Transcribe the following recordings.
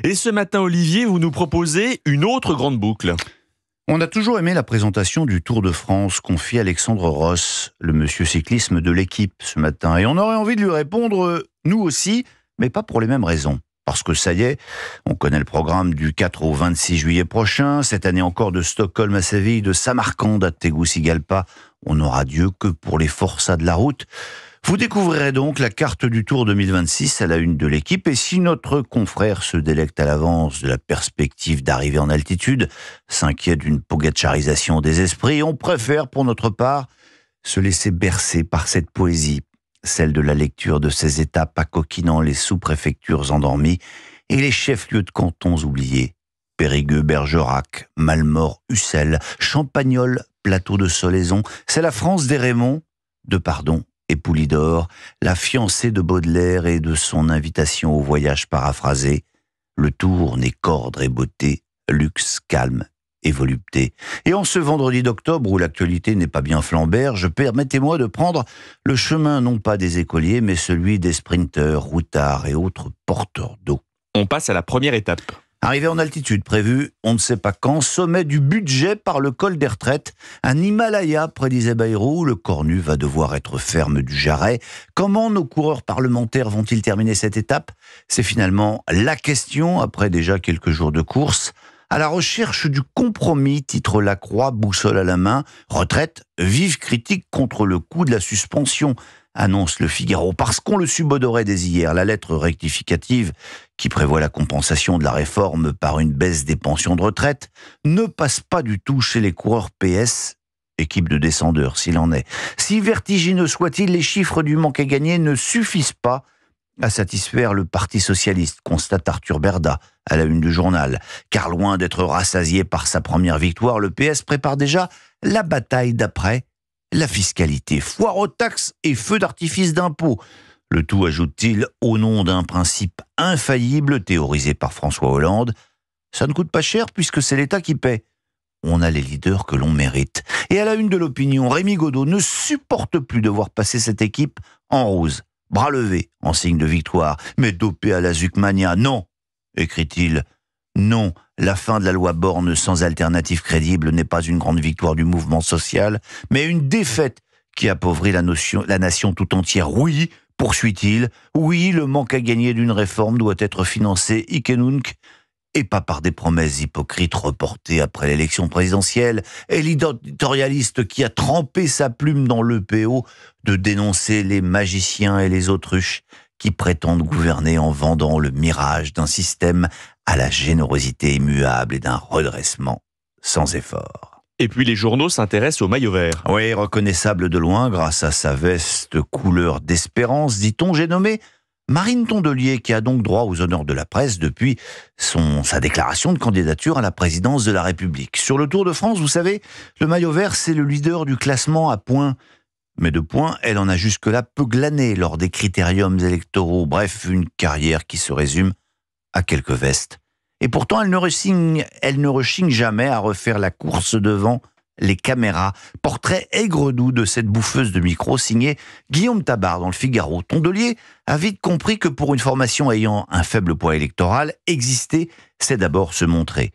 Et ce matin, Olivier, vous nous proposez une autre grande boucle. On a toujours aimé la présentation du Tour de France confie Alexandre Ross, le monsieur cyclisme de l'équipe ce matin. Et on aurait envie de lui répondre, nous aussi, mais pas pour les mêmes raisons. Parce que ça y est, on connaît le programme du 4 au 26 juillet prochain. Cette année encore de Stockholm à Séville, de Samarcande à Tegucigalpa. On n'aura Dieu que pour les forçats de la route. Vous découvrirez donc la carte du Tour 2026 à la une de l'équipe. Et si notre confrère se délecte à l'avance de la perspective d'arriver en altitude, s'inquiète d'une pogacharisation des esprits, on préfère pour notre part se laisser bercer par cette poésie, celle de la lecture de ces étapes acoquinant les sous-préfectures endormies et les chefs-lieux de cantons oubliés. Périgueux, Bergerac, Malmort, Ussel, Champagnole, Plateau de Solaison, c'est la France des Raymond, de Pardon et Poulidor, la fiancée de Baudelaire et de son invitation au voyage paraphrasé. Le Tour n'est qu'ordre et beauté, luxe, calme et volupté. Et en ce vendredi d'octobre où l'actualité n'est pas bien flamberge, permettez-moi de prendre le chemin non pas des écoliers, mais celui des sprinteurs, routards et autres porteurs d'eau. On passe à la première étape. Arrivé en altitude prévue, on ne sait pas quand, sommet du budget par le col des retraites, un Himalaya, prédisait Bayrou, le cornu va devoir être ferme du jarret. Comment nos coureurs parlementaires vont-ils terminer cette étape ? C'est finalement la question, après déjà quelques jours de course. À la recherche du compromis, titre La Croix, boussole à la main. Retraite, vive critique contre le coût de la suspension, annonce le Figaro. Parce qu'on le subodorait dès hier, la lettre rectificative qui prévoit la compensation de la réforme par une baisse des pensions de retraite ne passe pas du tout chez les coureurs PS, équipe de descendeurs s'il en est. Si vertigineux soit-il, les chiffres du manque à gagner ne suffisent pas à satisfaire le Parti socialiste, constate Arthur Berda à la une du journal. Car loin d'être rassasié par sa première victoire, le PS prépare déjà la bataille d'après, la fiscalité, foire aux taxes et feu d'artifice d'impôts. Le tout, ajoute-t-il, au nom d'un principe infaillible théorisé par François Hollande. Ça ne coûte pas cher puisque c'est l'État qui paie. On a les leaders que l'on mérite. Et à la une de l'opinion, Rémi Godot ne supporte plus de voir passer cette équipe en rose. Bras levés, en signe de victoire, mais dopé à la Zuckmania. Non, écrit-il. Non, la fin de la loi Borne sans alternative crédible n'est pas une grande victoire du mouvement social, mais une défaite qui appauvrit la nation tout entière. Oui, poursuit-il, oui, le manque à gagner d'une réforme doit être financé hic et nunc, et pas par des promesses hypocrites reportées après l'élection présidentielle, et l'éditorialiste qui a trempé sa plume dans l'EPO de dénoncer les magiciens et les autruches qui prétendent gouverner en vendant le mirage d'un système à la générosité immuable et d'un redressement sans effort. Et puis les journaux s'intéressent au maillot vert. Oui, reconnaissable de loin grâce à sa veste couleur d'espérance, dit-on, j'ai nommé Marine Tondelier, qui a donc droit aux honneurs de la presse depuis sa déclaration de candidature à la présidence de la République. Sur le Tour de France, vous savez, le maillot vert, c'est le leader du classement à points. Mais de points, elle en a jusque-là peu glané lors des critériums électoraux. Bref, une carrière qui se résume à quelques vestes. Et pourtant, elle ne rechigne jamais à refaire la course devant les caméras. Portrait aigre-doux de cette bouffeuse de micro signé Guillaume Tabar dans le Figaro. Tondelier a vite compris que pour une formation ayant un faible poids électoral, exister, c'est d'abord se montrer.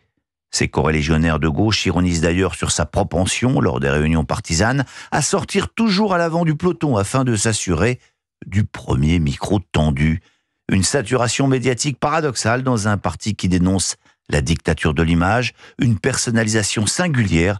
Ses corélégionnaires de gauche ironisent d'ailleurs sur sa propension, lors des réunions partisanes, à sortir toujours à l'avant du peloton afin de s'assurer du premier micro tendu. Une saturation médiatique paradoxale dans un parti qui dénonce la dictature de l'image, une personnalisation singulière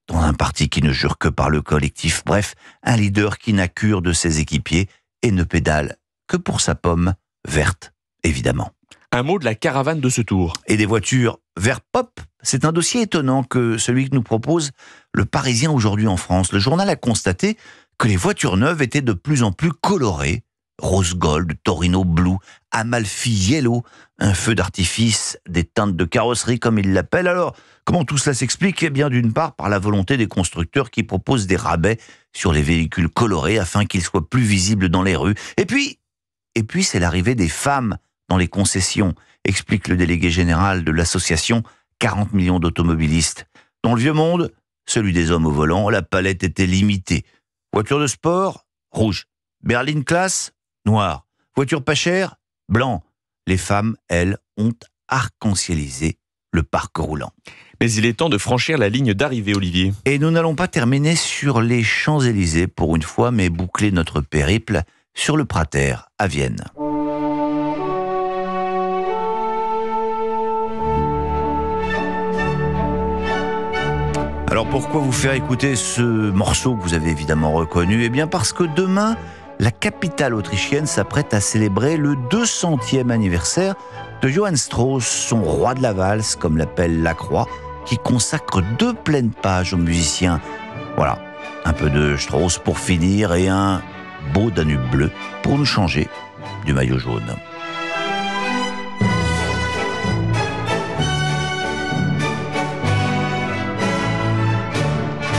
dans un parti qui ne jure que par le collectif. Bref, un leader qui n'a cure de ses équipiers et ne pédale que pour sa pomme verte, évidemment. Un mot de la caravane de ce Tour. Et des voitures vert pop, c'est un dossier étonnant que celui que nous propose le Parisien aujourd'hui en France. Le journal a constaté que les voitures neuves étaient de plus en plus colorées. Rose gold, Torino blue, Amalfi yellow, un feu d'artifice, des teintes de carrosserie comme ils l'appellent. Alors, comment tout cela s'explique ? Eh bien, d'une part, par la volonté des constructeurs qui proposent des rabais sur les véhicules colorés afin qu'ils soient plus visibles dans les rues. Et puis c'est l'arrivée des femmes dans les concessions, explique le délégué général de l'association 40 millions d'automobilistes. Dans le vieux monde, celui des hommes au volant, la palette était limitée. Voiture de sport, rouge. Berline classe, noir. Voiture pas chère, blanc. Les femmes, elles, ont arc-en-cielisé le parc roulant. Mais il est temps de franchir la ligne d'arrivée, Olivier. Et nous n'allons pas terminer sur les Champs-Élysées pour une fois, mais boucler notre périple sur le Prater à Vienne. Alors pourquoi vous faire écouter ce morceau que vous avez évidemment reconnu ? Eh bien parce que demain, la capitale autrichienne s'apprête à célébrer le 200e anniversaire de Johann Strauss, son roi de la valse, comme l'appelle Lacroix, qui consacre 2 pleines pages aux musiciens. Voilà, un peu de Strauss pour finir et un beau Danube bleu pour nous changer du maillot jaune.